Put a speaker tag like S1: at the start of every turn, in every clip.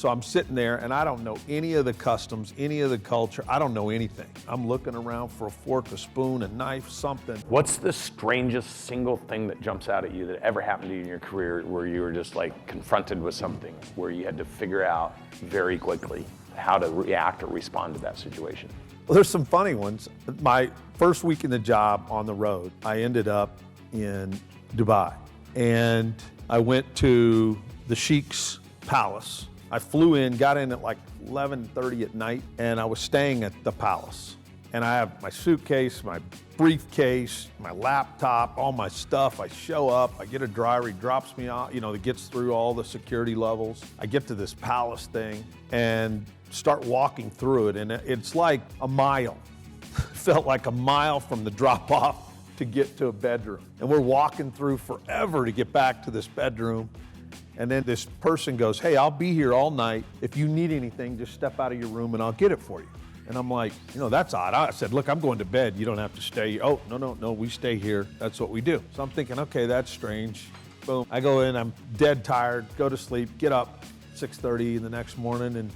S1: So I'm sitting there and I don't know any of the customs, any of the culture. I don't know anything. I'm looking around for a fork, a spoon, a knife, something.
S2: What's the strangest single thing that jumps out at you that ever happened to you in your career where you were just like confronted with something where you had to figure out very quickly how to react or respond to that situation?
S1: Well, there's some funny ones. My first week in the job on the road, I ended up in Dubai. And I went to the Sheikh's palace. I flew in, got in at like 11:30 at night, and I was staying at the palace. And I have my suitcase, my briefcase, my laptop, all my stuff. I show up, I get a driver, he drops me off, that gets through all the security levels. I get to this palace thing and start walking through it, and it's like a mile. It felt like a mile from the drop off to get to a bedroom. And we're walking through forever to get back to this bedroom. And then this person goes, "Hey, I'll be here all night. If you need anything, just step out of your room and I'll get it for you." And I'm like, that's odd. I said, "Look, I'm going to bed. You don't have to stay." "Oh, no, we stay here. That's what we do." So I'm thinking, okay, that's strange. Boom. I go in, I'm dead tired, go to sleep, get up 6:30 the next morning and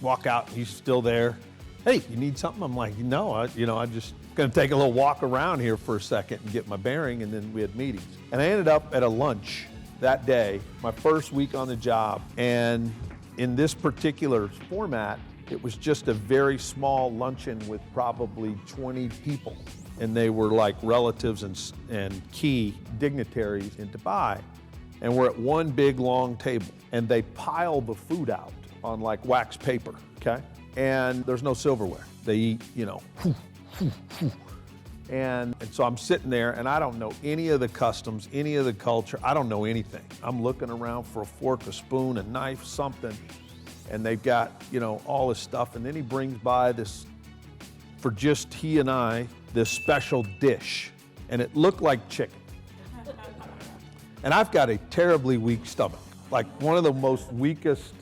S1: walk out, and he's still there. "Hey, you need something?" I'm like, "No, I'm just gonna take a little walk around here for a second and get my bearing," and then we had meetings. And I ended up at a lunch that day, my first week on the job, and in this particular format, it was just a very small luncheon with probably 20 people, and they were like relatives and key dignitaries in Dubai, and we're at one big long table, and they pile the food out on like wax paper, okay? And there's no silverware. They eat, And so I'm sitting there and I don't know any of the customs, any of the culture. I don't know anything. I'm looking around for a fork, a spoon, a knife, something. And they've got, all this stuff. And then he brings by this, for just he and I, this special dish. And it looked like chicken. And I've got a terribly weak stomach, like one of the most weakest,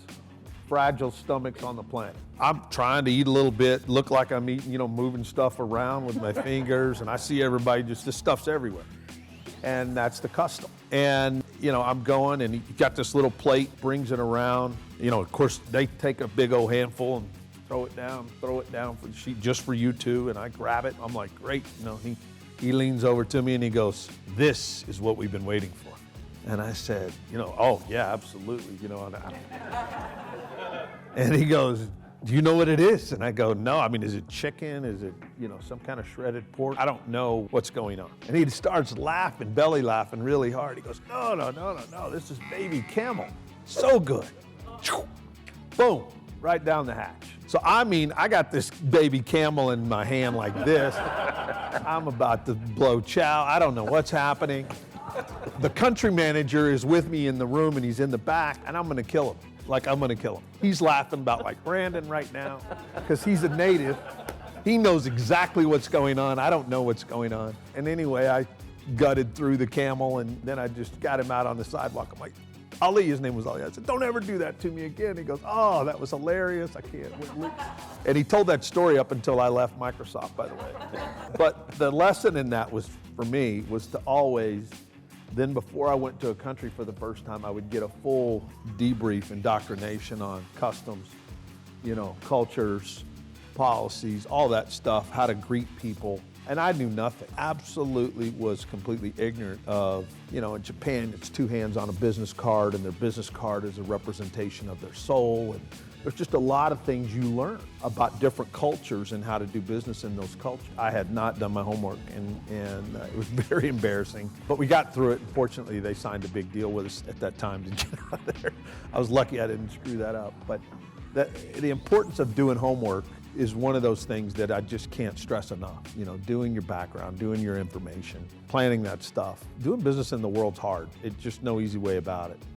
S1: fragile stomachs on the planet. I'm trying to eat a little bit, look like I'm eating, moving stuff around with my fingers, and I see everybody this stuff's everywhere. And that's the custom. And, I'm going, and he got this little plate, brings it around. Of course, they take a big old handful and throw it down for the sheet, just for you two, and I grab it. I'm like, great. He leans over to me and he goes, "This is what we've been waiting for." And I said, "Oh, yeah, absolutely." And he goes, "Do you know what it is?" And I go, "No, is it chicken? Is it, some kind of shredded pork? I don't know what's going on." And he starts laughing, belly laughing really hard. He goes, No, this is baby camel. So good. Boom, right down the hatch. So I got this baby camel in my hand like this. I'm about to blow chow. I don't know what's happening. The country manager is with me in the room and he's in the back, and I'm gonna kill him. I'm gonna kill him. He's laughing about like Brandon right now, because he's a native. He knows exactly what's going on. I don't know what's going on. And anyway, I gutted through the camel, and then I just got him out on the sidewalk. I'm like, Ali, his name was Ali. I said, "Don't ever do that to me again." He goes, "Oh, that was hilarious. I can't wait." And he told that story up until I left Microsoft, by the way. But the lesson in that was, for me, was to always, then before I went to a country for the first time, I would get a full debrief, indoctrination on customs, cultures, policies, all that stuff, how to greet people. And I knew nothing. Absolutely was completely ignorant of, in Japan, it's two hands on a business card, and their business card is a representation of their soul. And there's just a lot of things you learn about different cultures and how to do business in those cultures. I had not done my homework, and it was very embarrassing. But we got through it. And fortunately, they signed a big deal with us at that time to get out of there. I was lucky I didn't screw that up. But the importance of doing homework is one of those things that I just can't stress enough. Doing your background, doing your information, planning that stuff. Doing business in the world's hard. It's just no easy way about it.